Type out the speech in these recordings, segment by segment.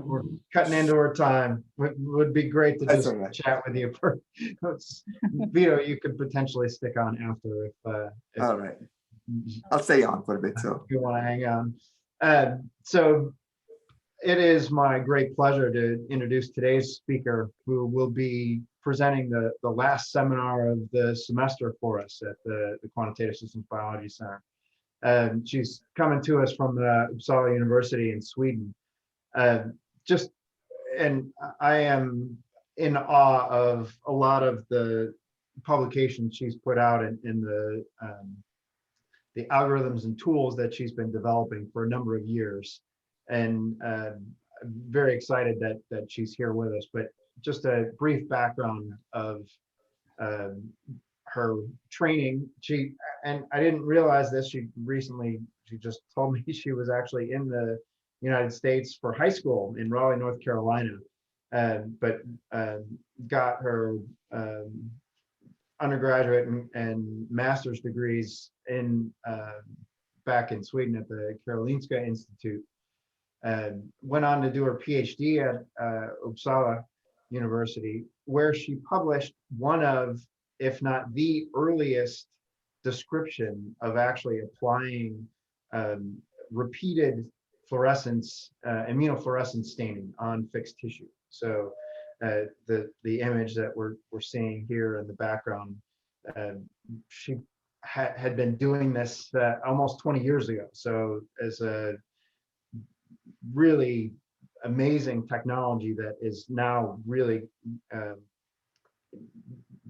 we're cutting into our time. Would be great to That's just all right. chat with you. Vito, you could potentially stick on after if All right. I'll stay on for a bit. So you want to hang on. So it is my great pleasure to introduce today's speaker, who will be presenting the last seminar of the semester for us at the Quantitative Systems Biology Center. She's coming to us from Uppsala University in Sweden. And I am in awe of a lot of the publications she's put out in the algorithms and tools that she's been developing for a number of years. And I'm very excited that she's here with us. But just a brief background of her training. And I didn't realize this, she just told me she was actually in the United States for high school in Raleigh, North Carolina, but got her undergraduate and master's degrees back in Sweden at the Karolinska Institute. Went on to do her PhD at Uppsala University, where she published one of, if not the earliest description of actually applying repeated fluorescence, immunofluorescence staining on fixed tissue. So the image that we're seeing here in the background, she had been doing this almost 20 years ago. So as a really amazing technology that is now really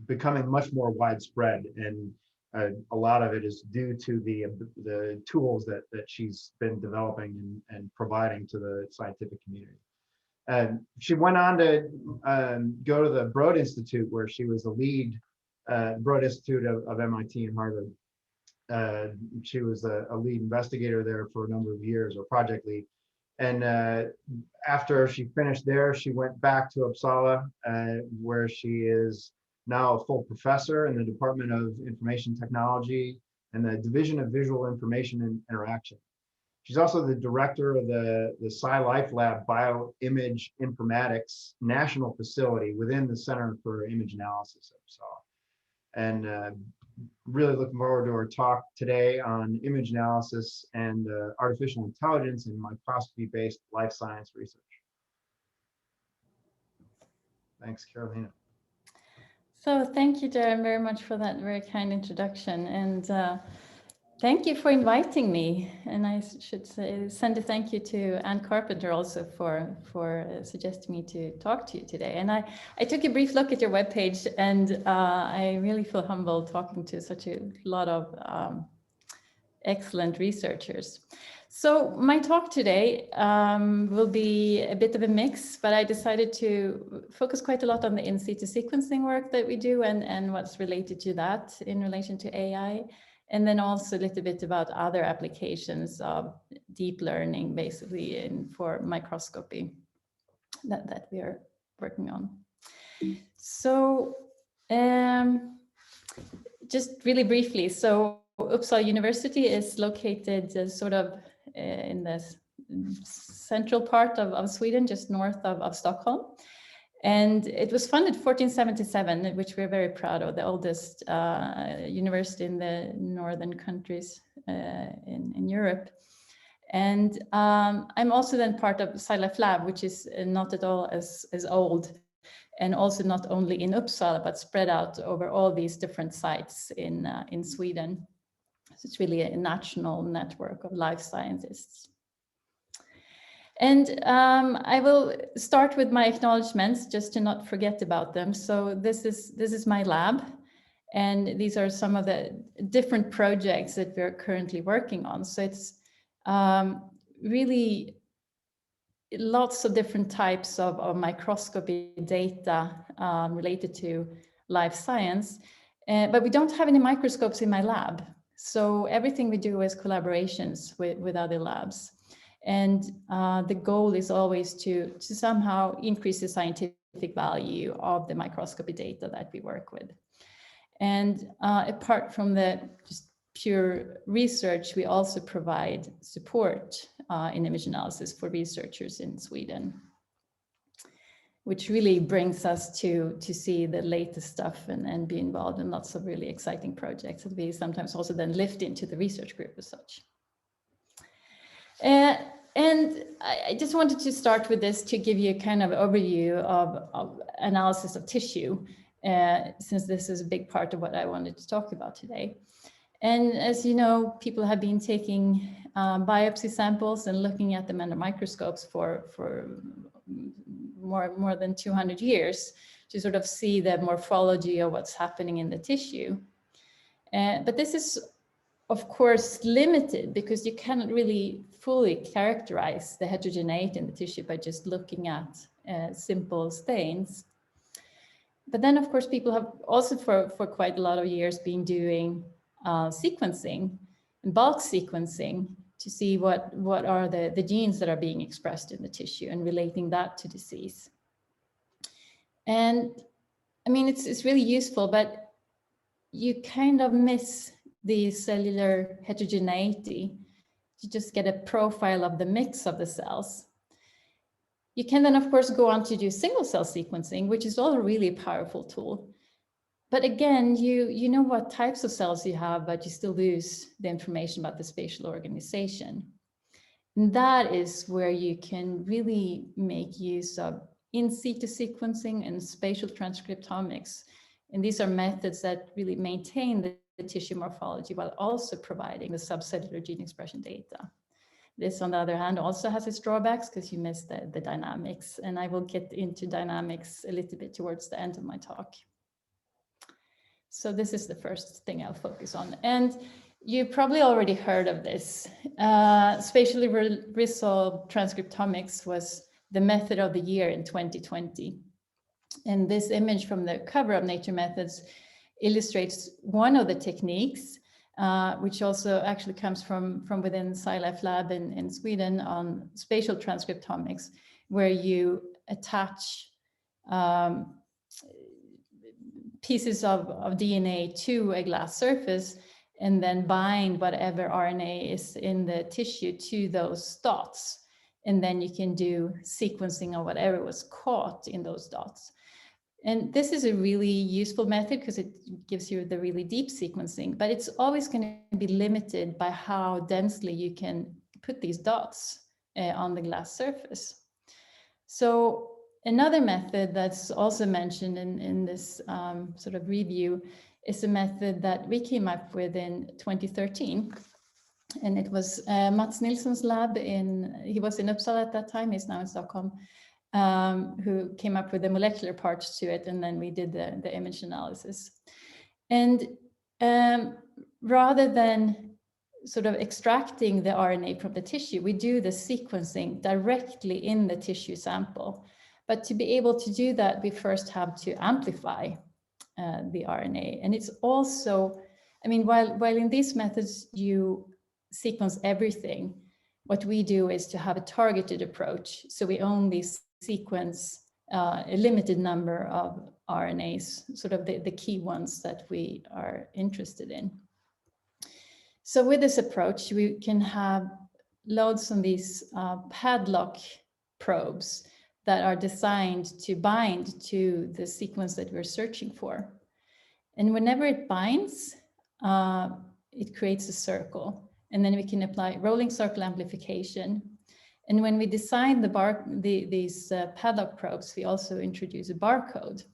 becoming much more widespread, and a lot of it is due to the tools that she's been developing and providing to the scientific community. She went on to go to the Broad Institute, where she was the lead, Broad Institute of MIT and Harvard. She was a lead investigator there for a number of years, or project lead. And after she finished there, she went back to Uppsala, where she is now a full professor in the Department of Information Technology and the Division of Visual Information and Interaction. She's also the director of the SciLife Lab Bioimage Informatics National Facility within the Center for Image Analysis at Uppsala. And really looking forward to our talk today on image analysis and artificial intelligence in microscopy-based life science research. Thanks, Carolina. So thank you, Darren, very much for that very kind introduction. And thank you for inviting me. And I should send a thank you to Ann Carpenter also for suggesting me to talk to you today. And I took a brief look at your webpage, and I really feel humbled talking to such a lot of excellent researchers. So my talk today will be a bit of a mix, but I decided to focus quite a lot on the in situ sequencing work that we do and what's related to that in relation to AI. And then also a little bit about other applications of deep learning, basically for microscopy that we are working on. So just really briefly, so Uppsala University is located sort of in the central part of Sweden, just north of Stockholm. And it was founded in 1477, which we're very proud of, the oldest university in the northern countries in Europe. And I'm also then part of SciLife Lab, which is not at all as old, and also not only in Uppsala, but spread out over all these different sites in Sweden. So it's really a national network of life scientists. And I will start with my acknowledgements, just to not forget about them. So this is my lab, and these are some of the different projects that we're currently working on. So it's really lots of different types of microscopy data related to life science, but we don't have any microscopes in my lab. So everything we do is collaborations with other labs. And the goal is always to somehow increase the scientific value of the microscopy data that we work with. And apart from the just pure research, we also provide support in image analysis for researchers in Sweden. which really brings us to see the latest stuff and be involved in lots of really exciting projects that we sometimes also then lift into the research group as such. And I just wanted to start with this to give you a kind of overview of analysis of tissue, since this is a big part of what I wanted to talk about today. And as you know, people have been taking biopsy samples and looking at them under microscopes for more than 200 years to sort of see the morphology of what's happening in the tissue. But this is, of course, limited because you cannot really fully characterize the heterogeneity in the tissue by just looking at simple stains. But then, of course, people have also for quite a lot of years been doing sequencing and bulk sequencing to see what are the genes that are being expressed in the tissue and relating that to disease. And I mean, it's really useful, but you kind of miss the cellular heterogeneity to just get a profile of the mix of the cells. You can then, of course, go on to do single cell sequencing, which is all a really powerful tool. But again, you know what types of cells you have, but you still lose the information about the spatial organization. And that is where you can really make use of in situ sequencing and spatial transcriptomics. And these are methods that really maintain the tissue morphology while also providing the subcellular gene expression data. This, on the other hand, also has its drawbacks because you miss the dynamics. And I will get into dynamics a little bit towards the end of my talk. So this is the first thing I'll focus on. And you probably already heard of this. Spatially resolved transcriptomics was the method of the year in 2020. And this image from the cover of Nature Methods illustrates one of the techniques, which also actually comes from within SciLife Lab in Sweden on spatial transcriptomics, where you attach pieces of DNA to a glass surface and then bind whatever RNA is in the tissue to those dots. And then you can do sequencing of whatever was caught in those dots. And this is a really useful method because it gives you the really deep sequencing, but it's always going to be limited by how densely you can put these dots on the glass surface. So another method that's also mentioned in this sort of review is a method that we came up with in 2013. And it was Mats Nilsson's lab he was in Uppsala at that time, he's now in Stockholm, who came up with the molecular parts to it, and then we did the image analysis. And rather than sort of extracting the RNA from the tissue, we do the sequencing directly in the tissue sample. But to be able to do that, we first have to amplify the RNA. And it's also, I mean, while in these methods you sequence everything, what we do is to have a targeted approach. So we only sequence a limited number of RNAs, sort of the key ones that we are interested in. So with this approach, we can have loads on these padlock probes that are designed to bind to the sequence that we're searching for. And whenever it binds, it creates a circle. And then we can apply rolling circle amplification. And when we design these padlock probes, we also introduce a barcode.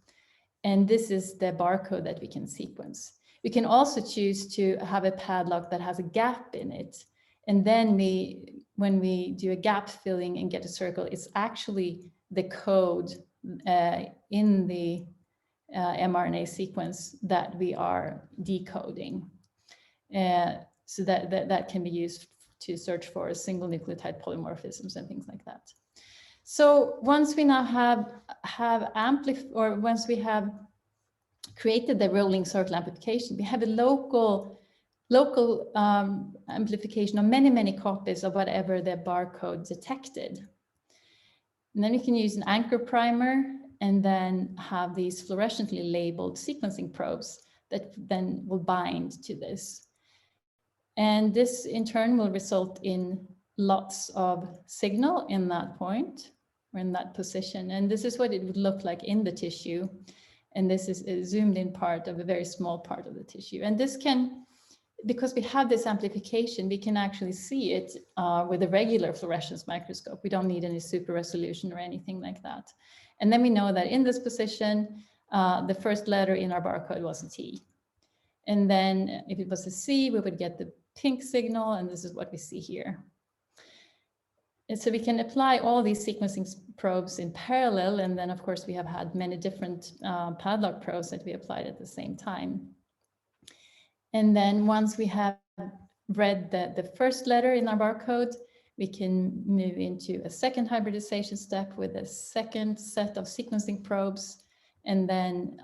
And this is the barcode that we can sequence. We can also choose to have a padlock that has a gap in it. And then when we do a gap filling and get a circle, it's actually the code in the mRNA sequence that we are decoding. So that can be used to search for single nucleotide polymorphisms and things like that. So once we now once we have created the rolling circle amplification, we have a local amplification of many copies of whatever the barcode detected. And then we can use an anchor primer and then have these fluorescently labeled sequencing probes that then will bind to this. And this in turn will result in lots of signal in that point, we're in that position. And this is what it would look like in the tissue. And this is a zoomed in part of a very small part of the tissue. And this can, because we have this amplification, we can actually see it with a regular fluorescence microscope. We don't need any super resolution or anything like that. And then we know that in this position, the first letter in our barcode was a T. And then if it was a C, we would get the pink signal, and this is what we see here. And so we can apply all these sequencing probes in parallel, and then of course we have had many different padlock probes that we applied at the same time. And then once we have read the first letter in our barcode, we can move into a second hybridization step with a second set of sequencing probes. And then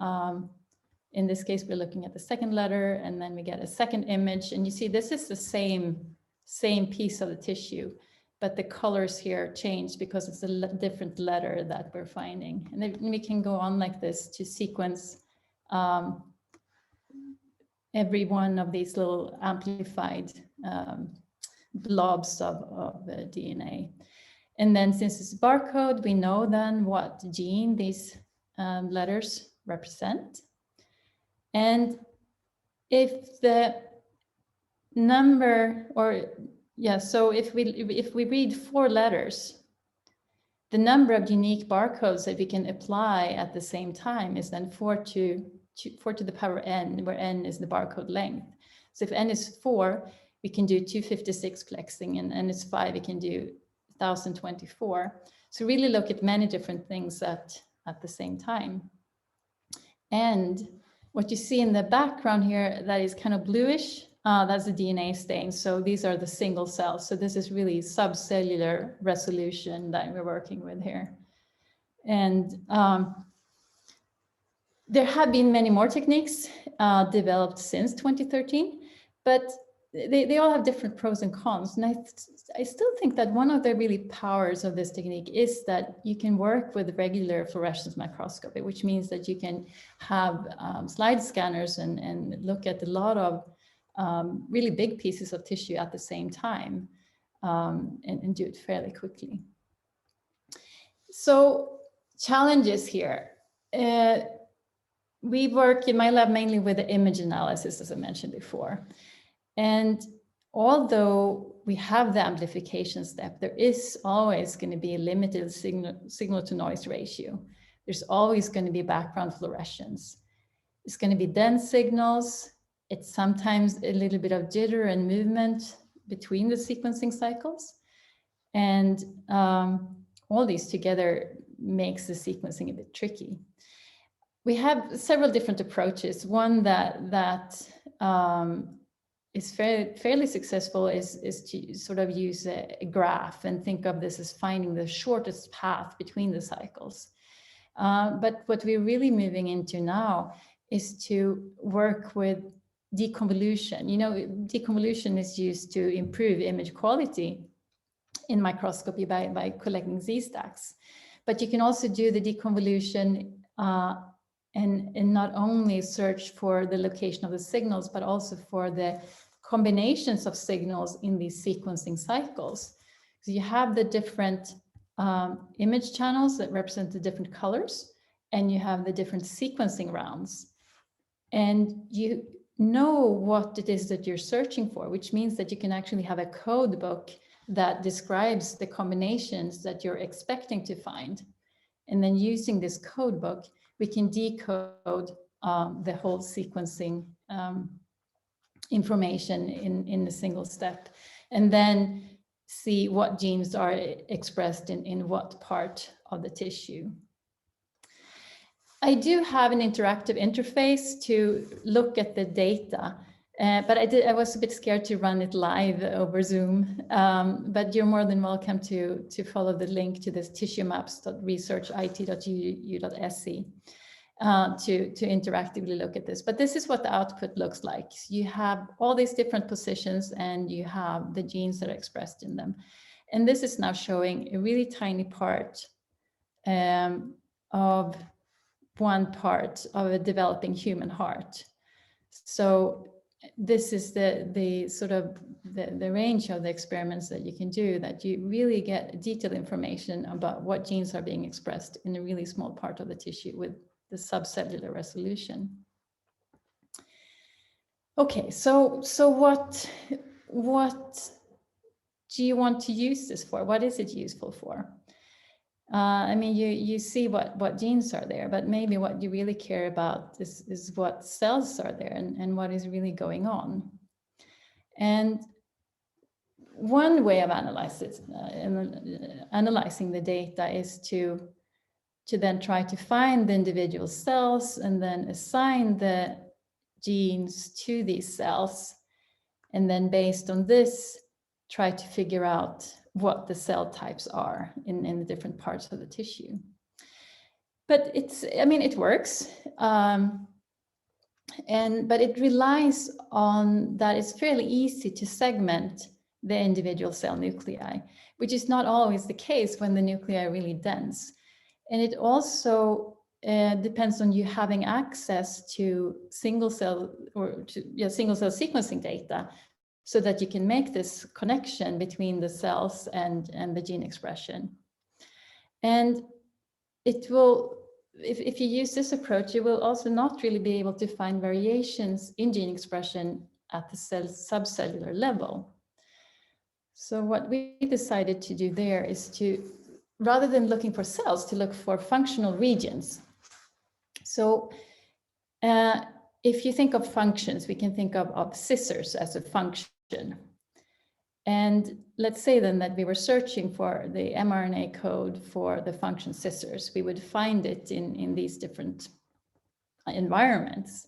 in this case, we're looking at the second letter, and then we get a second image. And you see, this is the same piece of the tissue, but the colors here change because it's a different letter that we're finding. And then we can go on like this to sequence every one of these little amplified blobs of DNA. And then since it's barcode, we know then what gene these letters represent. And if the number, or yeah, so if we read 4 letters, the number of unique barcodes that we can apply at the same time is then 4 to the power n, where n is the barcode length. So if n is 4, we can do 256 plexing, and n is 5, we can do 1024. So really look at many different things at the same time. And what you see in the background here that is kind of bluish, that's the DNA stain. So these are the single cells. So this is really subcellular resolution that we're working with here. And there have been many more techniques developed since 2013, but they all have different pros and cons. And I still think that one of the really powers of this technique is that you can work with regular fluorescence microscopy, which means that you can have slide scanners and look at a lot of really big pieces of tissue at the same time and do it fairly quickly. So challenges here. We work in my lab mainly with the image analysis, as I mentioned before. And although we have the amplification step, there is always going to be a limited signal to noise ratio. There's always going to be background fluorescence. It's going to be dense signals. It's sometimes a little bit of jitter and movement between the sequencing cycles. And all these together makes the sequencing a bit tricky. We have several different approaches. One that is fairly successful is to sort of use a graph and think of this as finding the shortest path between the cycles. But what we're really moving into now is to work with deconvolution. You know, deconvolution is used to improve image quality in microscopy by collecting Z-stacks. But you can also do the deconvolution and not only search for the location of the signals, but also for the combinations of signals in these sequencing cycles. So you have the different image channels that represent the different colors, and you have the different sequencing rounds. And you know what it is that you're searching for, which means that you can actually have a code book that describes the combinations that you're expecting to find. And then using this code book, we can decode the whole sequencing information in a single step, and then see what genes are expressed in what part of the tissue. I do have an interactive interface to look at the data, but I was a bit scared to run it live over Zoom, but you're more than welcome to follow the link to this tissuemaps.researchit.uu.se to interactively look at this. But this is what the output looks like. You have all these different positions and you have the genes that are expressed in them. And this is now showing a really tiny part of one part of a developing human heart. So this is the sort of the range of the experiments that you can do, that you really get detailed information about what genes are being expressed in a really small part of the tissue with the subcellular resolution. Okay, so what do you want to use this for? What is it useful for? I mean, you see what genes are there, but maybe what you really care about is what cells are there and what is really going on. And one way of analyzing the data is to then try to find the individual cells and then assign the genes to these cells. And then based on this, try to figure out what the cell types are in the different parts of the tissue. But it works. But it relies on that it's fairly easy to segment the individual cell nuclei, which is not always the case when the nuclei are really dense. And it also depends on you having access to single cell sequencing data, so that you can make this connection between the cells and the gene expression. And it will, if you use this approach, you will also not really be able to find variations in gene expression at the cell subcellular level. So what we decided to do there is to, rather than looking for cells, to look for functional regions. So if you think of functions, we can think of scissors as a function. And let's say then that we were searching for the mRNA code for the function scissors. We would find it in these different environments.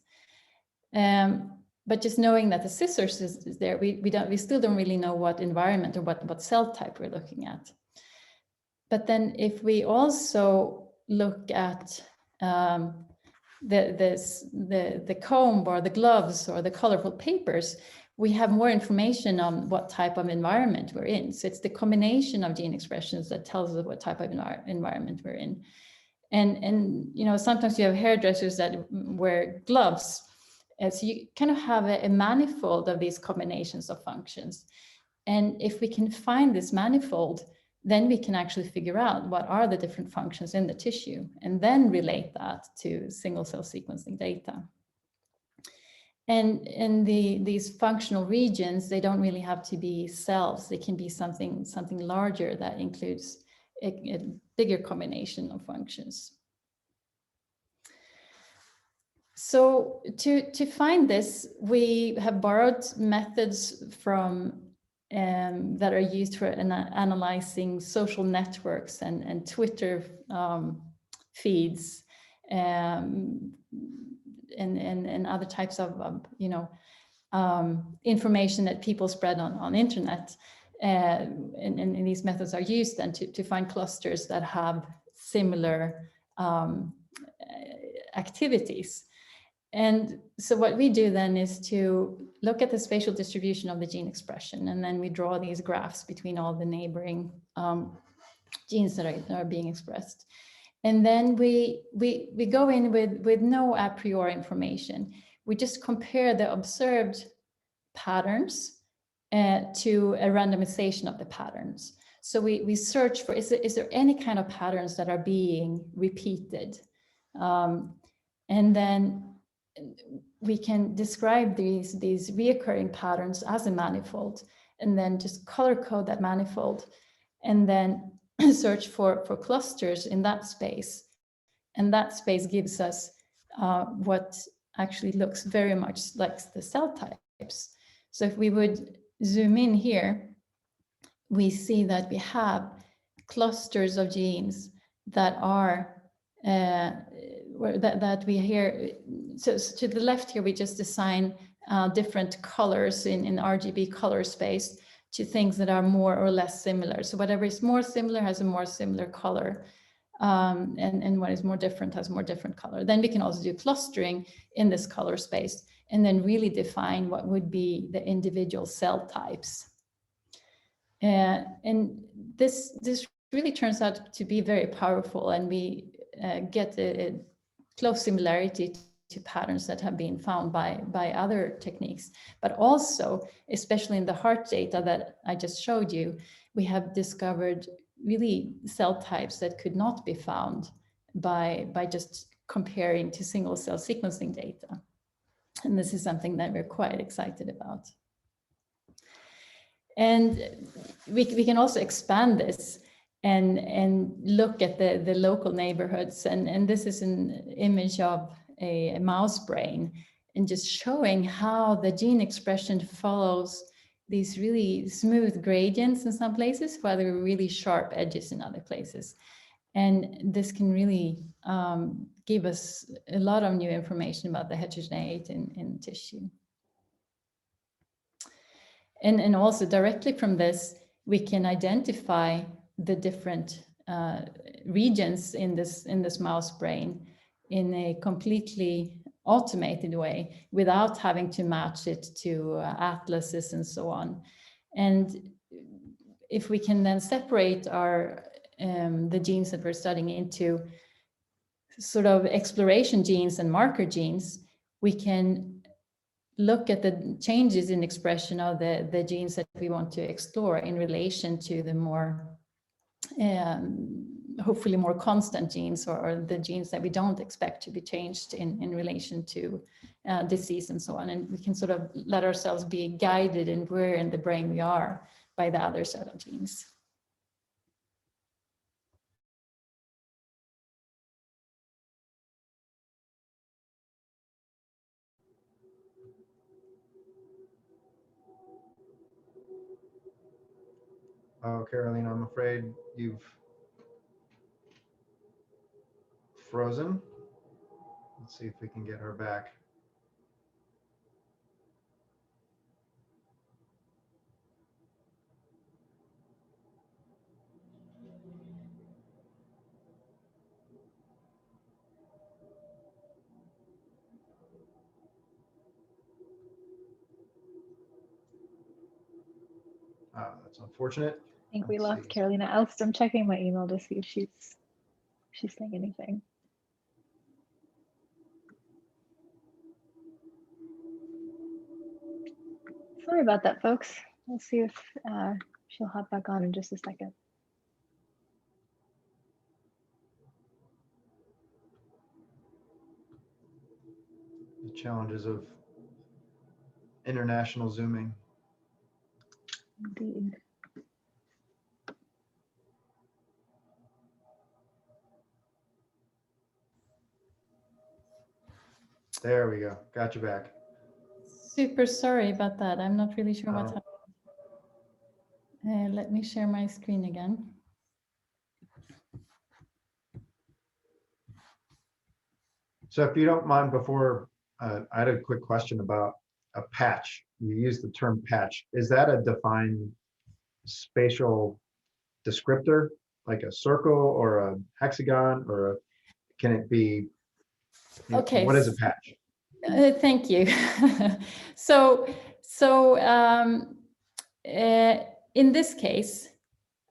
But just knowing that the scissors is there, we still don't really know what environment or what cell type we're looking at. But then if we also look at the comb or the gloves or the colorful papers, we have more information on what type of environment we're in. So it's the combination of gene expressions that tells us what type of environment we're in. And you know, sometimes you have hairdressers that wear gloves. And so you kind of have a manifold of these combinations of functions. And if we can find this manifold, then we can actually figure out what are the different functions in the tissue and then relate that to single cell sequencing data. And these functional regions, they don't really have to be cells. They can be something larger that includes a bigger combination of functions. So to find this, we have borrowed methods from that are used for analyzing social networks and Twitter feeds and other types of information that people spread on internet. And these methods are used then to find clusters that have similar activities. And so what we do then is to look at the spatial distribution of the gene expression, and then we draw these graphs between all the neighboring genes that are being expressed. And then we go in with no a priori information. We just compare the observed patterns to a randomization of the patterns. So we search for, is there any kind of patterns that are being repeated? And then we can describe these reoccurring patterns as a manifold, and then just color code that manifold, and then search for clusters in that space. And that space gives us what actually looks very much like the cell types. So if we would zoom in here, we see that we have clusters of genes that are that we hear. So to the left here, we just assign different colors in RGB color space to things that are more or less similar. So whatever is more similar has a more similar color, and what is more different has more different color. Then we can also do clustering in this color space and then really define what would be the individual cell types. And this really turns out to be very powerful, and we get a close similarity to patterns that have been found by other techniques. But also, especially in the heart data that I just showed you, we have discovered really cell types that could not be found by just comparing to single cell sequencing data. And this is something that we're quite excited about. And we can also expand this and look at the local neighborhoods. And this is an image of a mouse brain, and just showing how the gene expression follows these really smooth gradients in some places, while there are really sharp edges in other places. And this can really give us a lot of new information about the heterogeneity in tissue. And also directly from this, we can identify the different regions in this mouse brain in a completely automated way, without having to match it to atlases and so on. And if we can then separate our the genes that we're studying into sort of exploration genes and marker genes, we can look at the changes in expression of the genes that we want to explore in relation to the more hopefully more constant genes, or the genes that we don't expect to be changed in relation to disease and so on. And we can sort of let ourselves be guided in where in the brain we are by the other set of genes. Oh, Caroline, I'm afraid you've frozen. Let's see if we can get her back. That's unfortunate. I think we Let's lost see. Carolina. I'm checking my email to see if she's saying anything. Sorry about that, folks. We'll see if she'll hop back on in just a second. The challenges of international Zooming. Indeed. There we go. Got you back. Super sorry about that. I'm not really sure what's happening. Let me share my screen again. So if you don't mind, before I had a quick question about a patch. You use the term patch. Is that a defined spatial descriptor, like a circle or a hexagon, or can it be, Okay. What is a patch? Thank you. In this case,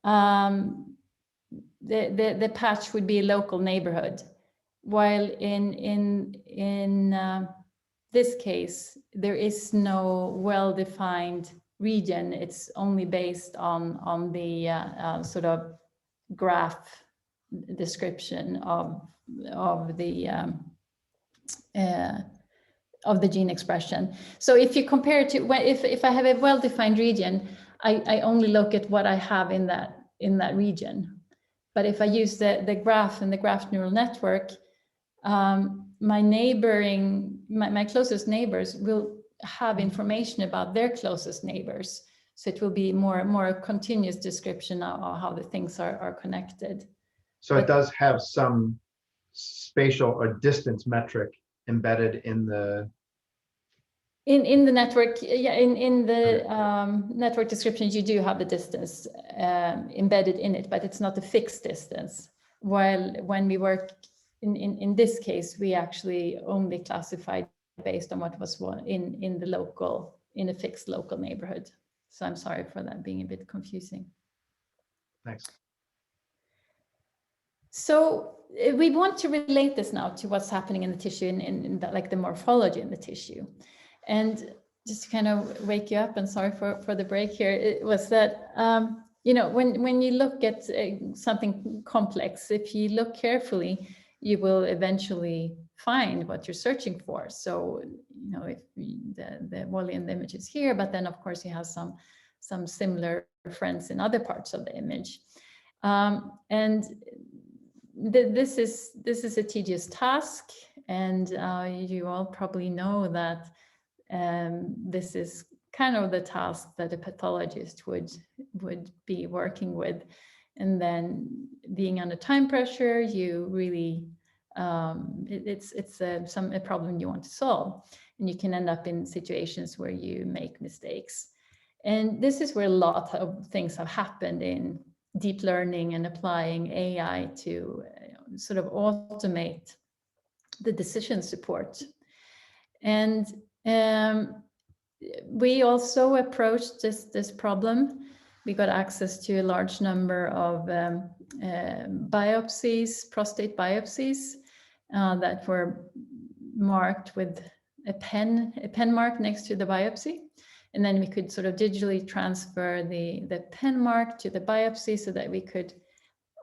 the patch would be a local neighborhood, while in this case there is no well-defined region. It's only based on the sort of graph description of the gene expression. So if you compare it to, if I have a well-defined region, I only look at what I have in that region. But if I use the graph and the graph neural network, my closest neighbors will have information about their closest neighbors. So it will be more a continuous description of how the things are connected. So it does have some spatial or distance metric embedded in the network. Yeah, in the network descriptions, you do have the distance embedded in it, but it's not a fixed distance. While when we work in this case, we actually only classified based on what was in a fixed local neighborhood. So I'm sorry for that being a bit confusing. Thanks. So we want to relate this now to what's happening in the tissue, in the, like the morphology in the tissue. And just to kind of wake you up, and sorry for the break here, it was that, you know, when you look at something complex, if you look carefully, you will eventually find what you're searching for. So, you know, if the volley in the image is here, but then of course you have some similar friends in other parts of the image. And this is a tedious task, and you all probably know that this is kind of the task that a pathologist would be working with. And then being under time pressure, you really it's a problem you want to solve, and you can end up in situations where you make mistakes. And this is where a lot of things have happened in deep learning and applying AI to sort of automate the decision support. And we also approached this problem. We got access to a large number of biopsies, prostate biopsies, that were marked with a pen mark next to the biopsy. And then we could sort of digitally transfer the pen mark to the biopsy so that we could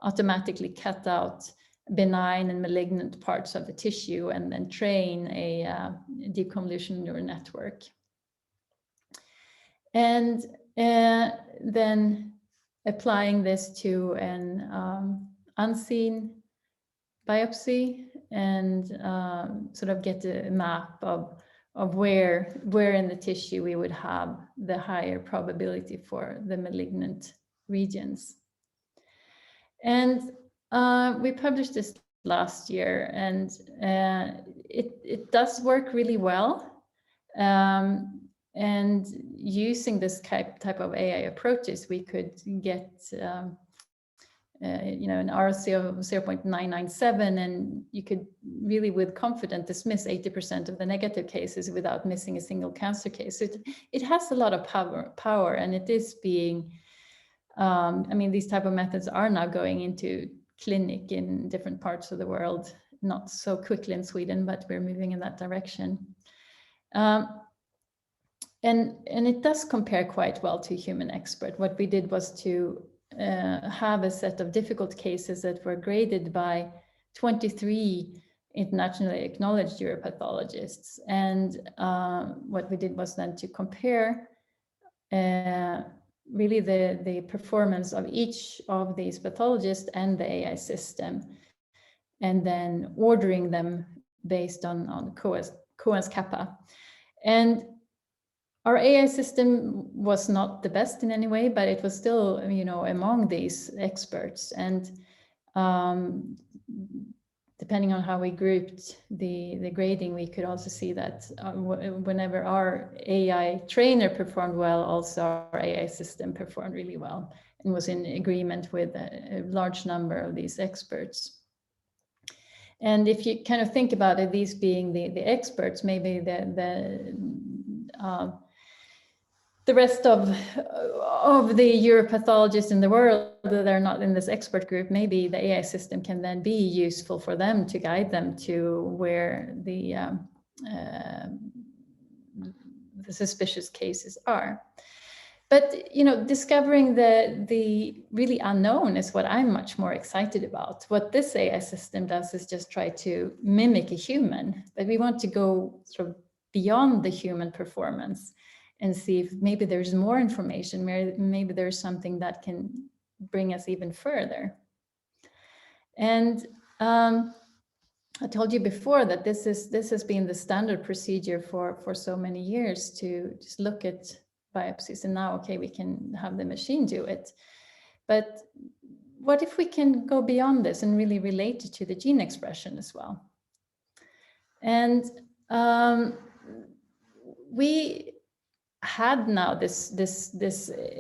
automatically cut out benign and malignant parts of the tissue and then train a deep convolutional neural network. And then applying this to an unseen biopsy, and sort of get a map of where in the tissue we would have the higher probability for the malignant regions. And we published this last year, and it does work really well. And using this type of AI approaches, we could get you know, an RC of 0.997, and you could really with confidence dismiss 80% of the negative cases without missing a single cancer case. It has a lot of power, and it is being, I mean, these type of methods are now going into clinic in different parts of the world, not so quickly in Sweden, but we're moving in that direction. And it does compare quite well to a human expert. What we did was to have a set of difficult cases that were graded by 23 internationally acknowledged uropathologists. And what we did was then to compare really the performance of each of these pathologists and the AI system, and then ordering them based on Cohen's kappa. And our AI system was not the best in any way, but it was still, you know, among these experts. And depending on how we grouped the grading, we could also see that whenever our AI trainer performed well, also our AI system performed really well and was in agreement with a large number of these experts. And if you kind of think about it, these being the experts, maybe the rest of the uropathologists in the world that are not in this expert group, maybe the AI system can then be useful for them to guide them to where the suspicious cases are. But, you know, discovering the really unknown is what I'm much more excited about. What this AI system does is just try to mimic a human, but we want to go sort of beyond the human performance and see if maybe there's more information, maybe there's something that can bring us even further. And I told you before that this has been the standard procedure for so many years, to just look at biopsies, and now, okay, we can have the machine do it. But what if we can go beyond this and really relate it to the gene expression as well? And we had now this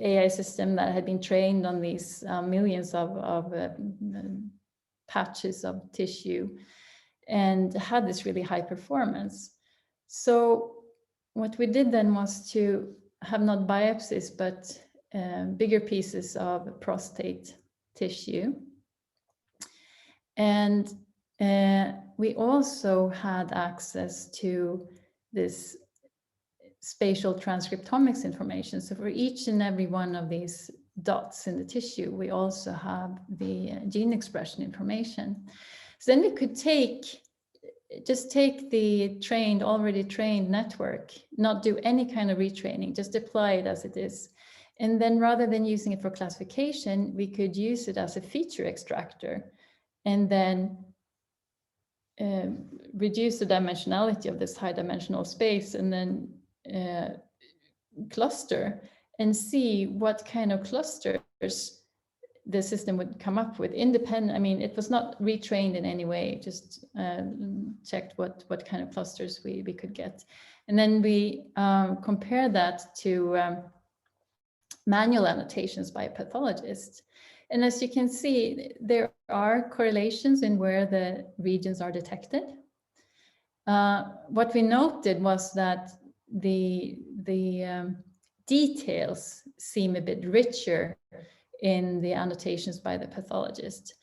AI system that had been trained on these millions of patches of tissue and had this really high performance. So what we did then was to have not biopsies, but bigger pieces of prostate tissue. And we also had access to this spatial transcriptomics information. So for each and every one of these dots in the tissue, we also have the gene expression information. So then we could just take the already trained network, not do any kind of retraining, just apply it as it is. And then rather than using it for classification, we could use it as a feature extractor and then reduce the dimensionality of this high dimensional space and then cluster and see what kind of clusters the system would come up with independent. I mean, it was not retrained in any way, just checked what kind of clusters we could get. And then we compare that to manual annotations by a pathologist. And as you can see, there are correlations in where the regions are detected. What we noted was that the details seem a bit richer in the annotations by the pathologist.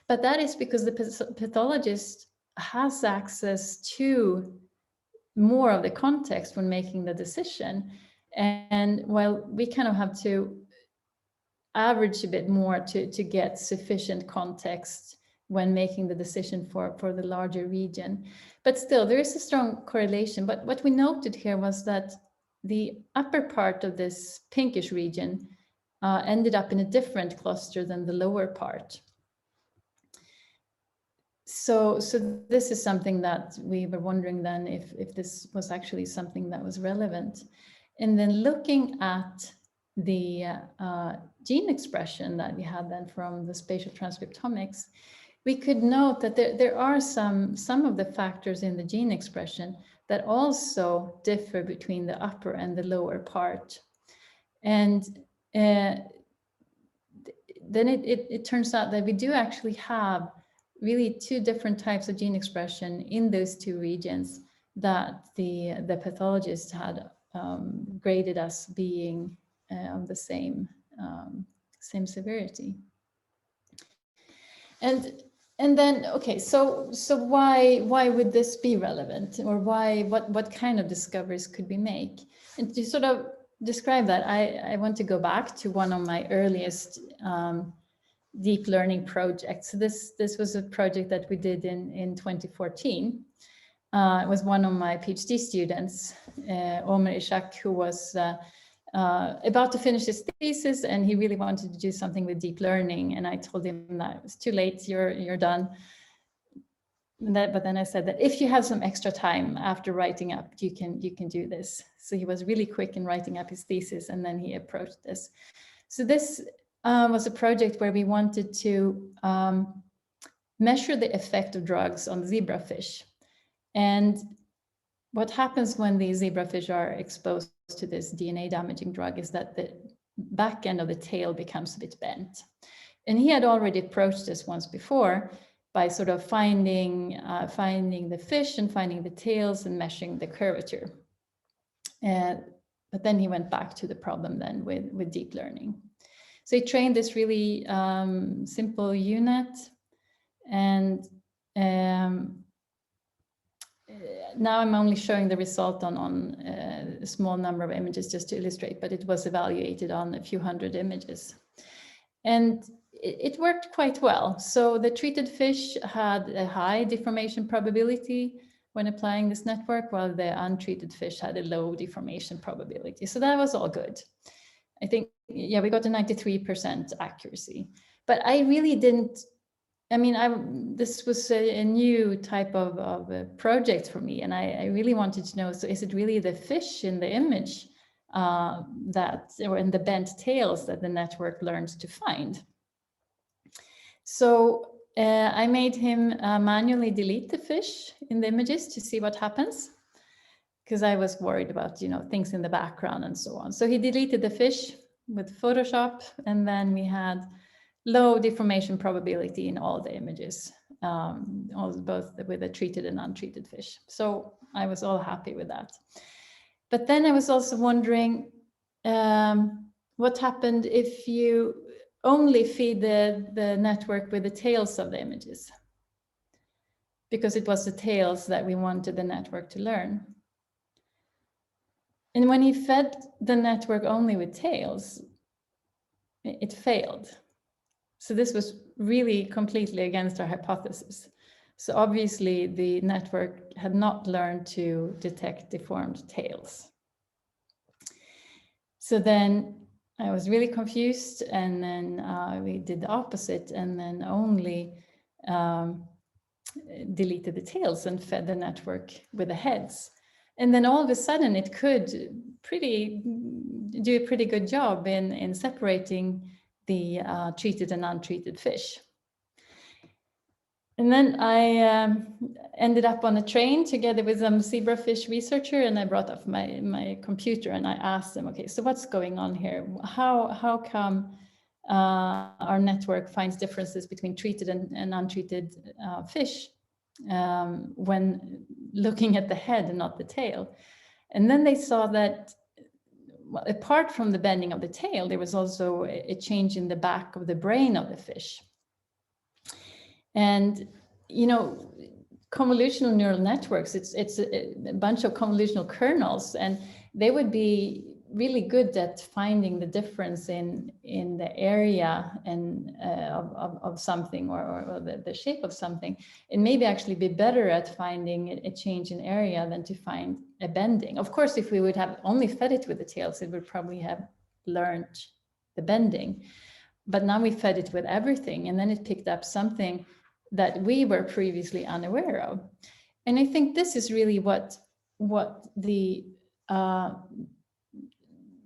But that is because the pathologist has access to more of the context when making the decision. And while we kind of have to average a bit more to get sufficient context when making the decision for the larger region. But still, there is a strong correlation. But what we noted here was that the upper part of this pinkish region ended up in a different cluster than the lower part. So this is something that we were wondering then if this was actually something that was relevant. And then looking at the gene expression that we had then from the spatial transcriptomics, we could note that there are some of the factors in the gene expression that also differ between the upper and the lower part. And then it turns out that we do actually have really two different types of gene expression in those two regions that the pathologist had graded as being of the same severity. And then, okay, so why would this be relevant, or what kind of discoveries could we make? And to sort of describe that, I want to go back to one of my earliest deep learning projects. So this was a project that we did in 2014. It was one of my PhD students, Omer Ishak, who was about to finish his thesis, and he really wanted to do something with deep learning. And I told him that it's too late, you're done. But then I said that if you have some extra time after writing up, you can do this. So he was really quick in writing up his thesis, and then he approached this. So this was a project where we wanted to measure the effect of drugs on zebrafish. And what happens when the zebrafish are exposed to this DNA damaging drug is that the back end of the tail becomes a bit bent. And he had already approached this once before by sort of finding the fish and finding the tails and measuring the curvature. But then he went back to the problem then with deep learning. So he trained this really simple unit, and now I'm only showing the result on a small number of images just to illustrate, but it was evaluated on a few hundred images. And it worked quite well. So the treated fish had a high deformation probability when applying this network, while the untreated fish had a low deformation probability. So that was all good. I think, yeah, we got a 93% accuracy. But I really didn't, I mean, this was a new type of a project for me, and I really wanted to know, so is it really the fish in the image or in the bent tails that the network learns to find? So I made him manually delete the fish in the images to see what happens, because I was worried about, things in the background and so on. So he deleted the fish with Photoshop, and then we had low deformation probability in all the images, both with the treated and untreated fish. So I was all happy with that. But then I was also wondering what happened if you only feed the network with the tails of the images. because it was the tails that we wanted the network to learn. And when he fed the network only with tails, it failed. So this was really completely against our hypothesis. So obviously the network had not learned to detect deformed tails. So then I was really confused, and then we did the opposite, and then only deleted the tails and fed the network with the heads. And then all of a sudden it could do a pretty good job in separating the treated and untreated fish. And then I ended up on a train together with some zebrafish researcher, and I brought up my computer and I asked them, okay, so what's going on here? How come our network finds differences between treated and untreated fish when looking at the head and not the tail? And then they saw that, well, apart from the bending of the tail, there was also a change in the back of the brain of the fish. And, you know, convolutional neural networks, it's a bunch of convolutional kernels, and they would be really good at finding the difference in the area and of something, or the shape of something, and maybe actually be better at finding a change in area than to find a bending. Of course, if we would have only fed it with the tails, it would probably have learned the bending. But now we fed it with everything, and then it picked up something that we were previously unaware of. And I think this is really what the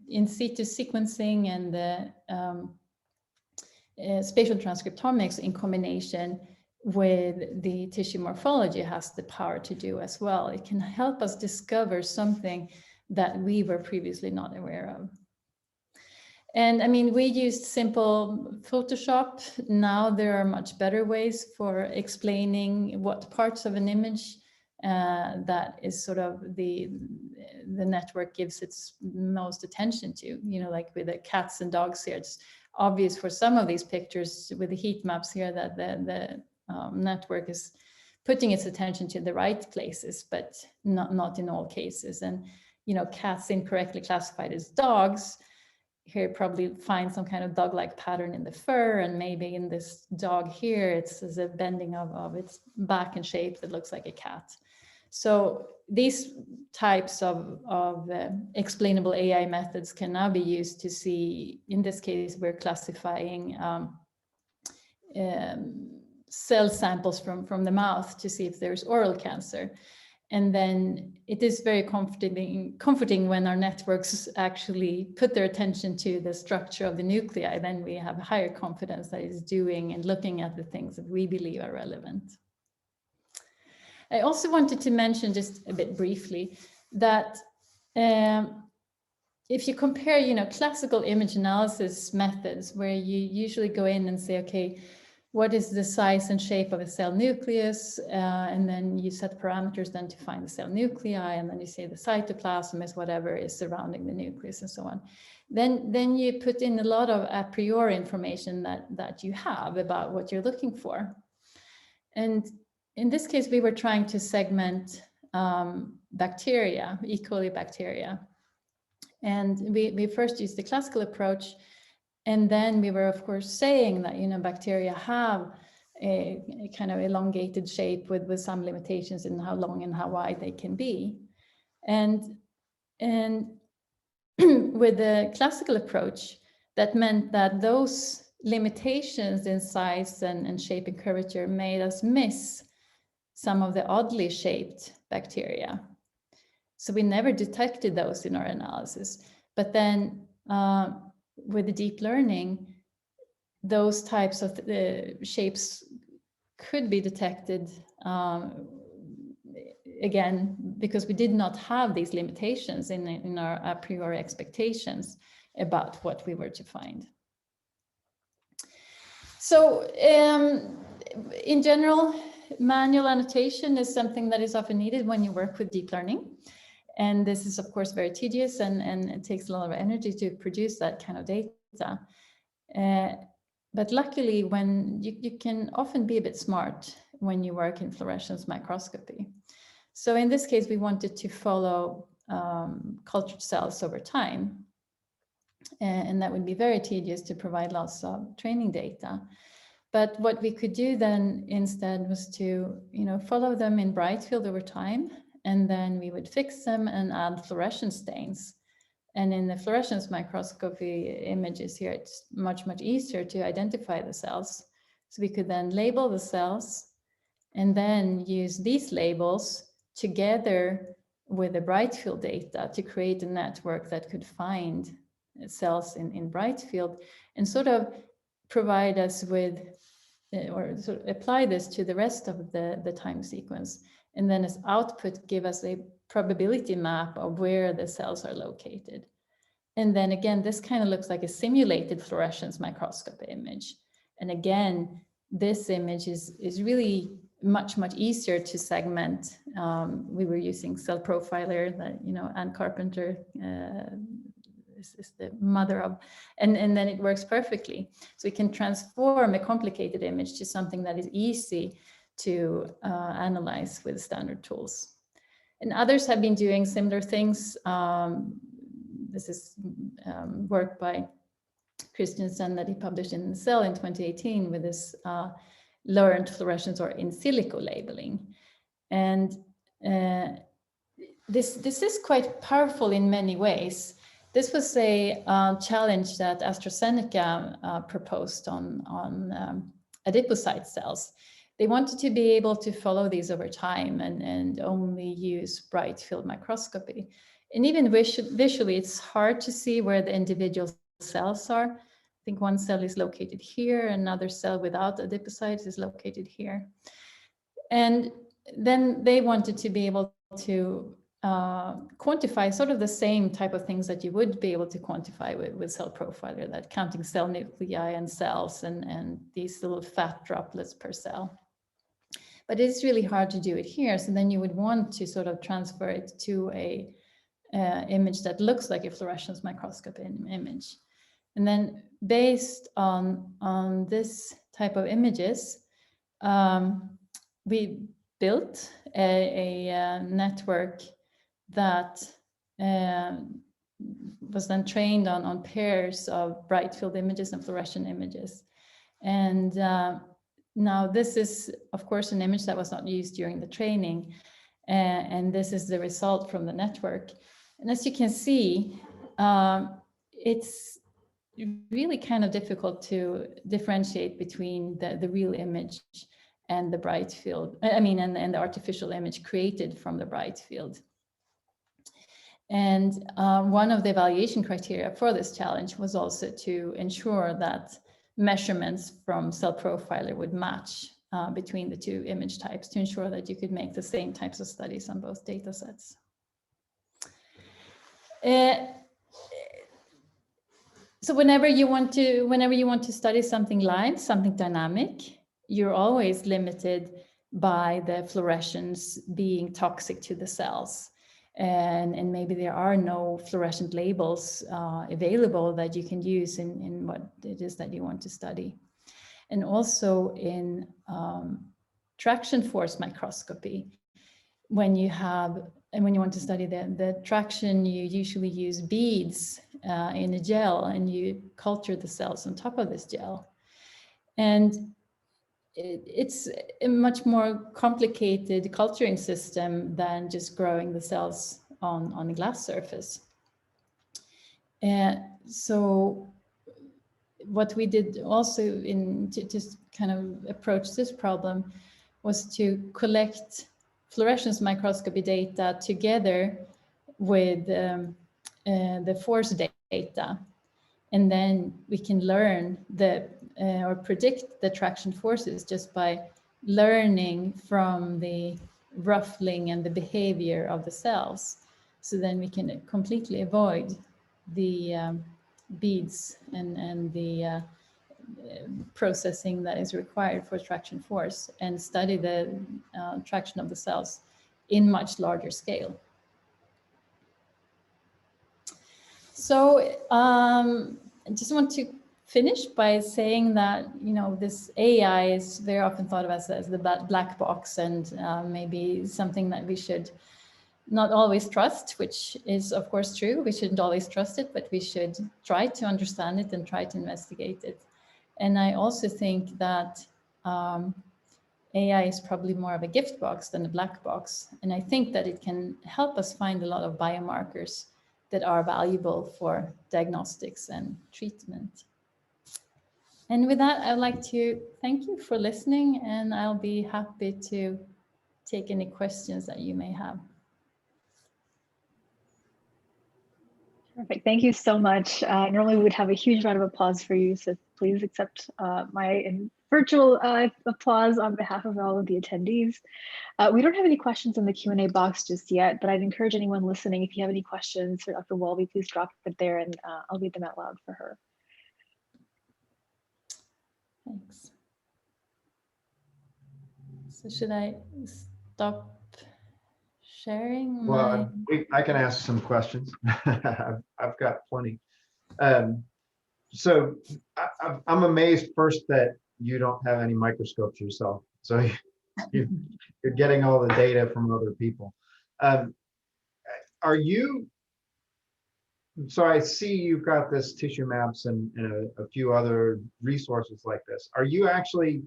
in situ sequencing and the spatial transcriptomics in combination with the tissue morphology has the power to do as well. It can help us discover something that we were previously not aware of. And I mean, we used simple Photoshop. Now there are much better ways for explaining what parts of an image that is sort of the network gives its most attention to, you know, like with the cats and dogs here. It's obvious for some of these pictures with the heat maps here that the network is putting its attention to the right places, but not in all cases. And, you know, cats incorrectly classified as dogs, here probably find some kind of dog-like pattern in the fur, and maybe in this dog here, it's a bending of its back and shape that looks like a cat. So these types of explainable AI methods can now be used to see, in this case, we're classifying cell samples from the mouth to see if there's oral cancer. And then it is very comforting when our networks actually put their attention to the structure of the nuclei. Then we have higher confidence that it's doing and looking at the things that we believe are relevant. I also wanted to mention just a bit briefly that if you compare, you know, classical image analysis methods where you usually go in and say, okay, what is the size and shape of a cell nucleus? And then you set parameters then to find the cell nuclei, and then you say the cytoplasm is whatever is surrounding the nucleus and so on. Then you put in a lot of a priori information that you have about what you're looking for. And in this case, we were trying to segment bacteria, E. coli bacteria. And we first used the classical approach. And then we were, of course, saying that, you know, bacteria have a kind of elongated shape with some limitations in how long and how wide they can be. And with the classical approach, that meant that those limitations in size and shape and curvature made us miss some of the oddly shaped bacteria. So we never detected those in our analysis. But then with the deep learning, those types of shapes could be detected again, because we did not have these limitations in our a priori expectations about what we were to find. So in general, manual annotation is something that is often needed when you work with deep learning. And this is, of course, very tedious, and it takes a lot of energy to produce that kind of data. But luckily, when you can often be a bit smart when you work in fluorescence microscopy. So in this case, we wanted to follow cultured cells over time. And that would be very tedious to provide lots of training data. But what we could do then instead was to, follow them in bright field over time, and then we would fix them and add fluorescent stains. And in the fluorescence microscopy images here, it's much, much easier to identify the cells. So we could then label the cells and then use these labels together with the bright field data to create a network that could find cells in bright field and sort of provide us with, or sort of apply this to the rest of the time sequence. And then as output, give us a probability map of where the cells are located. And then again, this kind of looks like a simulated fluorescence microscopy image. And again, this image is really much, much easier to segment. We were using Cell Profiler that, Ann Carpenter is the mother of, and then it works perfectly. So we can transform a complicated image to something that is easy to analyze with standard tools. And others have been doing similar things. This is work by Christensen that he published in Cell in 2018 with this learned fluorescence or in silico labeling. And this is quite powerful in many ways. This was a challenge that AstraZeneca proposed on adipocyte cells. They wanted to be able to follow these over time and only use bright field microscopy. And even visually, it's hard to see where the individual cells are. I think one cell is located here, another cell without adipocytes is located here. And then they wanted to be able to quantify sort of the same type of things that you would be able to quantify with Cell Profiler, that counting cell nuclei and cells and these little fat droplets per cell. But it's really hard to do it here. So then you would want to sort of transfer it to a image that looks like a fluorescence microscopy image. And then based on this type of images, we built a network that was then trained on pairs of bright field images and fluorescent images. And now this is, of course, an image that was not used during the training. And this is the result from the network. And as you can see, it's really kind of difficult to differentiate between the real image and the bright field, and the artificial image created from the bright field. And one of the evaluation criteria for this challenge was also to ensure that measurements from Cell Profiler would match between the two image types to ensure that you could make the same types of studies on both data sets. So whenever you want to study something live, something dynamic, you're always limited by the fluorescence being toxic to the cells. And maybe there are no fluorescent labels available that you can use in what it is that you want to study. And also in traction force microscopy, when you want to study the traction, you usually use beads in a gel and you culture the cells on top of this gel. And it's a much more complicated culturing system than just growing the cells on a glass surface. So what we did also to just kind of approach this problem was to collect fluorescence microscopy data together with the force data. And then we can learn or predict the traction forces just by learning from the ruffling and the behavior of the cells. So then we can completely avoid the beads and the processing that is required for traction force and study the traction of the cells in much larger scale. So I just want to finish by saying that, you know, this AI is very often thought of as the black box, and maybe something that we should not always trust, which is of course true. We shouldn't always trust it, but we should try to understand it and try to investigate it. And I also think that AI is probably more of a gift box than a black box. And I think that it can help us find a lot of biomarkers that are valuable for diagnostics and treatment. And with that, I'd like to thank you for listening, and I'll be happy to take any questions that you may have. Perfect. Thank you so much. Normally we would have a huge round of applause for you, so please accept my virtual applause on behalf of all of the attendees. We don't have any questions in the Q&A box just yet, but I'd encourage anyone listening, if you have any questions for Dr. Welby, please drop it there and I'll read them out loud for her. Thanks. So should I stop sharing? Well, I can ask some questions. I've got plenty. So I'm amazed first that you don't have any microscopes yourself. So you're getting all the data from other people. Are you, so I see you've got this tissue maps and a few other resources like this. Are you actually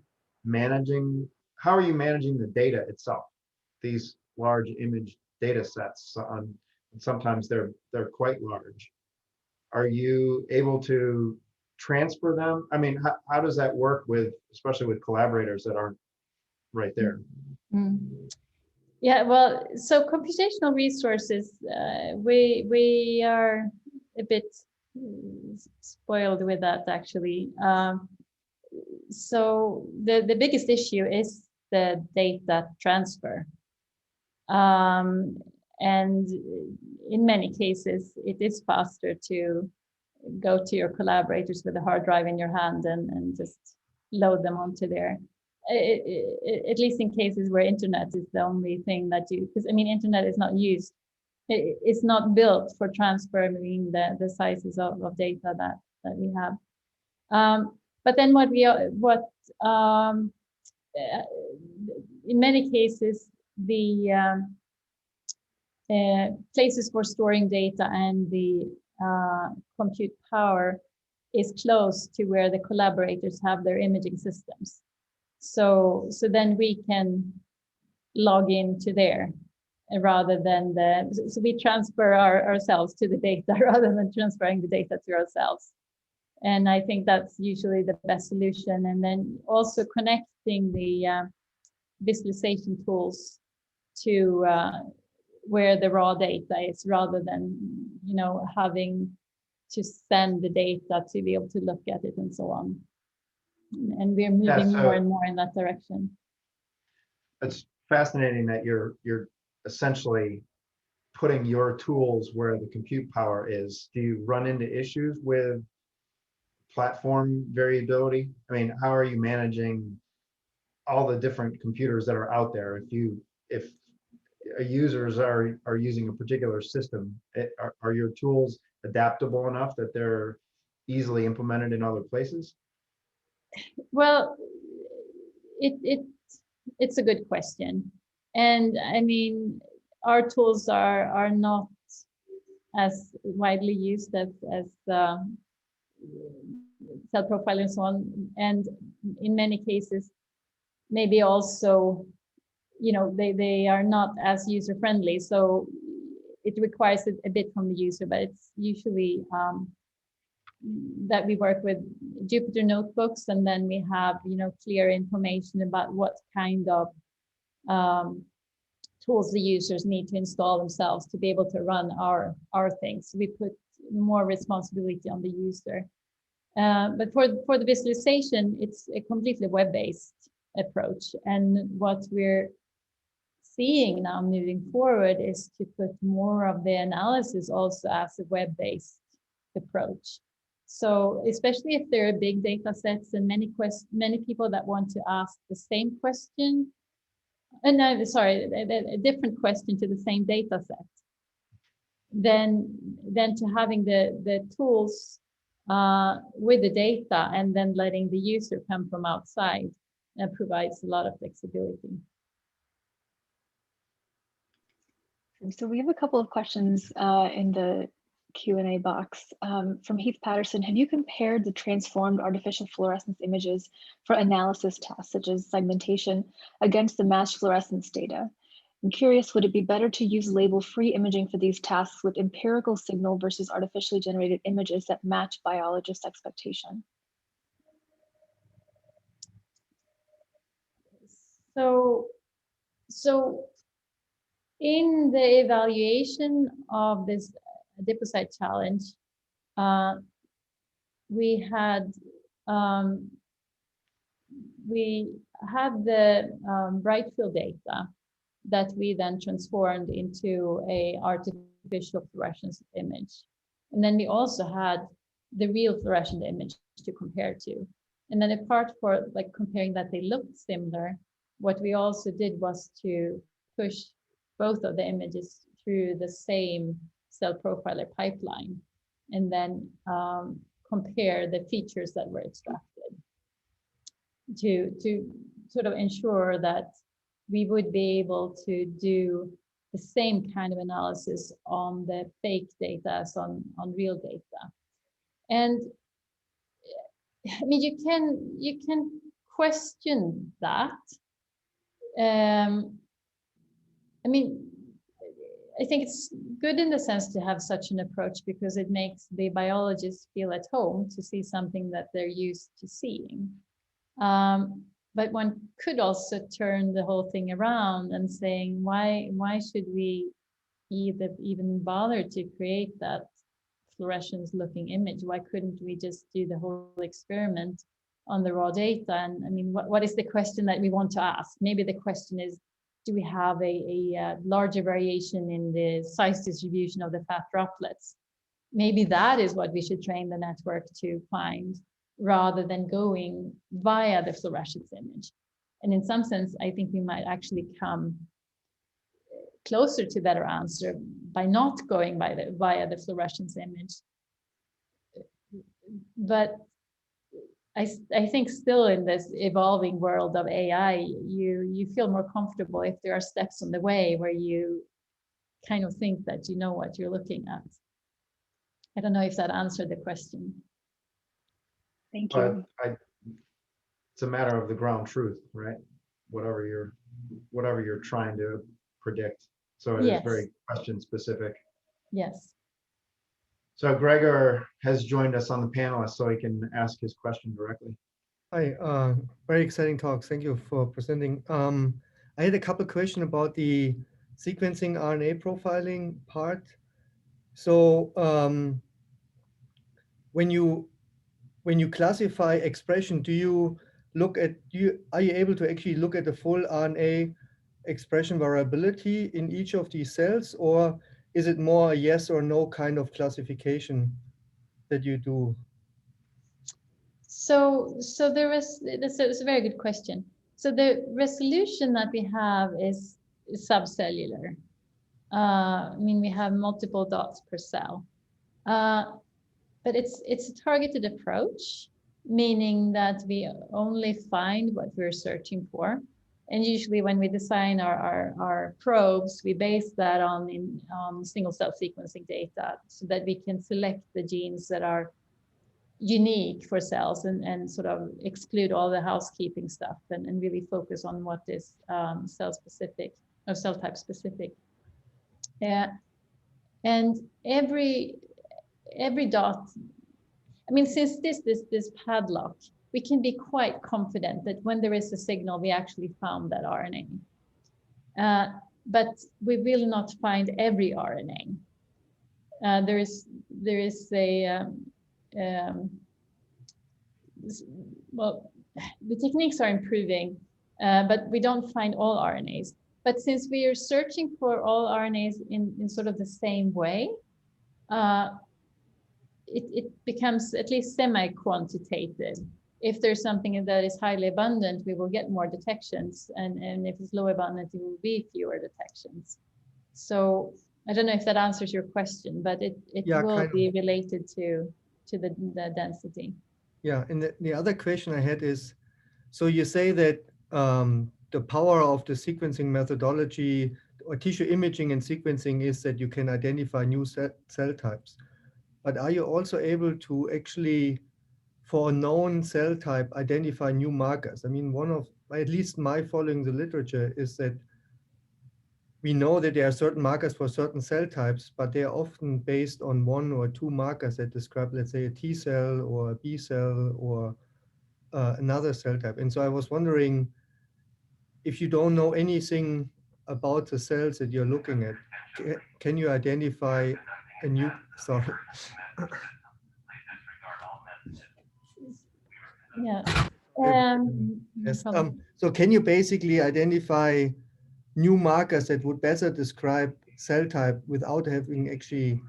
managing, how are you managing the data itself? These large image data sets, sometimes they're quite large. Are you able to transfer them? I mean, how does that work with, especially with collaborators that aren't right there? Yeah, well, so computational resources, we are a bit spoiled with that, actually. So the biggest issue is the data transfer. And in many cases, it is faster to go to your collaborators with a hard drive in your hand and just load them onto there. At least in cases where internet is the only thing that you, because I mean, internet is not used. It's not built for transferring the sizes of data that we have. But then in many cases, the places for storing data and the compute power is close to where the collaborators have their imaging systems. So then we can log into there rather than so we transfer ourselves to the data rather than transferring the data to ourselves. And I think that's usually the best solution. And then also connecting the visualization tools to where the raw data is, rather than, you know, having to send the data to be able to look at it and so on. And we're moving more and more in that direction. It's fascinating that you're essentially putting your tools where the compute power is. Do you run into issues with platform variability? I mean, how are you managing all the different computers that are out there? If users are using a particular system, are your tools adaptable enough that they're easily implemented in other places? Well, it's a good question. And I mean, our tools are not as widely used as cell profile and so on. And in many cases, maybe also, you know, they are not as user friendly. So it requires a bit from the user, but it's usually that we work with Jupyter notebooks, and then we have, you know, clear information about what kind of tools the users need to install themselves to be able to run our things. We put more responsibility on the user. But for the visualization, it's a completely web-based approach. And what we're seeing now moving forward is to put more of the analysis also as a web-based approach. So especially if there are big data sets and many people that want to ask the same question, a different question to the same data set, then to having the tools with the data, and then letting the user come from outside provides a lot of flexibility. So we have a couple of questions in the Q&A box. From Heath Patterson, have you compared the transformed artificial fluorescence images for analysis tasks such as segmentation against the matched fluorescence data? I'm curious, would it be better to use label-free imaging for these tasks with empirical signal versus artificially generated images that match biologist expectation? So in the evaluation of this adipocyte challenge, we had the bright field data that we then transformed into a artificial fluorescence image. And then we also had the real fluorescent image to compare to. And then apart for like comparing that they looked similar, what we also did was to push both of the images through the same cell profiler pipeline, and then compare the features that were extracted to sort of ensure that we would be able to do the same kind of analysis on the fake data as on real data. And I mean, you can question that. I mean, I think it's good in the sense to have such an approach because it makes the biologists feel at home to see something that they're used to seeing. But one could also turn the whole thing around and saying, why should we even bother to create that fluorescence looking image? Why couldn't we just do the whole experiment on the raw data? And I mean, what is the question that we want to ask? Maybe the question is, do we have a larger variation in the size distribution of the fat droplets? Maybe that is what we should train the network to find, rather than going via the fluorescence image. And in some sense, I think we might actually come closer to better answer by not going via the fluorescence image. But I think still in this evolving world of AI, you feel more comfortable if there are steps on the way where you kind of think that you know what you're looking at. I don't know if that answered the question. Thank you. It's a matter of the ground truth, right? Whatever you're trying to predict. So it is very question specific. Yes. So Gregor has joined us on the panelist, so he can ask his question directly. Hi, very exciting talks. Thank you for presenting. I had a couple of questions about the sequencing RNA profiling part. So when you classify expression, are you able to actually look at the full RNA expression variability in each of these cells, or is it more a yes or no kind of classification that you do? So it's a very good question. So the resolution that we have is subcellular. I mean, we have multiple dots per cell, but it's a targeted approach, meaning that we only find what we're searching for. And usually when we design our probes, we base that on single cell sequencing data so that we can select the genes that are unique for cells and sort of exclude all the housekeeping stuff and really focus on what is cell specific or cell type specific. And every dot, I mean, since this padlock, we can be quite confident that when there is a signal, we actually found that RNA. But we will not find every RNA. There is a well, the techniques are improving, but we don't find all RNAs. But since we are searching for all RNAs in sort of the same way, it becomes at least semi-quantitative. If there's something that is highly abundant, we will get more detections, and if it's low abundant, it will be fewer detections. So I don't know if that answers your question, but it will be related to to the density. Yeah, and the other question I had is, so you say that the power of the sequencing methodology or tissue imaging and sequencing is that you can identify new cell types. But are you also able to actually, for a known cell type, identify new markers? I mean, one of, at least my following the literature, is that we know that there are certain markers for certain cell types, but they are often based on one or two markers that describe, let's say, a T cell or a B cell or another cell type. And so I was wondering, if you don't know anything about the cells that you're looking at, can you identify a new, sorry. Yeah. Yes. No problem. So can you basically identify new markers that would better describe cell type without having actually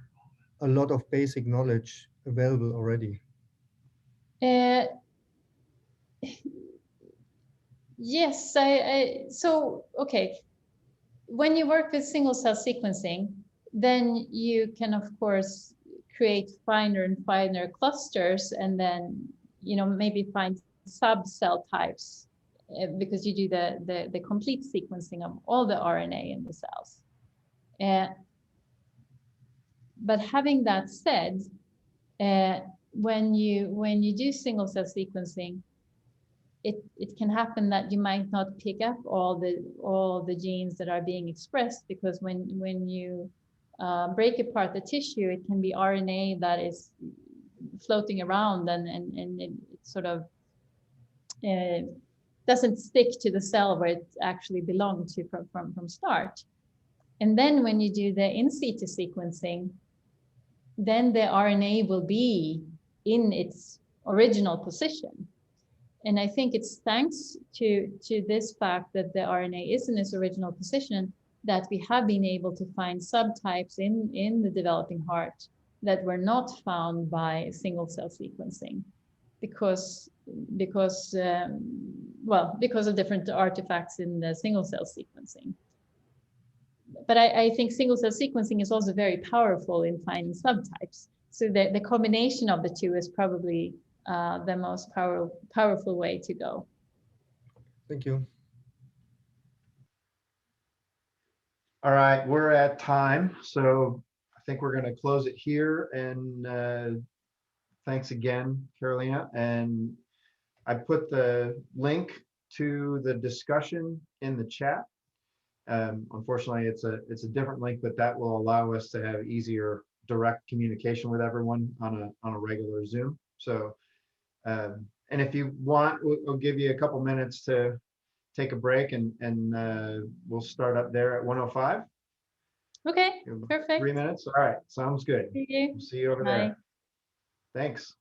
a lot of basic knowledge available already? Yes, so, okay. When you work with single cell sequencing, then you can, of course, create finer and finer clusters and then, maybe find sub-cell types because you do the complete sequencing of all the RNA in the cells. But having that said, when you do single cell sequencing, it can happen that you might not pick up all the genes that are being expressed, because when you break apart the tissue, it can be RNA that is floating around and it sort of doesn't stick to the cell where it actually belonged to from start. And then when you do the in situ sequencing, then the RNA will be in its original position. And I think it's thanks to this fact that the RNA is in its original position that we have been able to find subtypes in the developing heart that were not found by single cell sequencing, because of different artifacts in the single cell sequencing. But I think single cell sequencing is also very powerful in finding subtypes. So the combination of the two is probably the most powerful way to go. Thank you. All right, we're at time, so I think we're going to close it here. And thanks again, Carolina. And I put the link to the discussion in the chat. Unfortunately, it's a different link, but that will allow us to have easier direct communication with everyone on a regular Zoom. So, and if you want, we'll give you a couple minutes to take a break, and we'll start up there at 1:05. Okay, perfect. 3 minutes. All right, sounds good. See you. We'll see you over Bye. there. Thanks.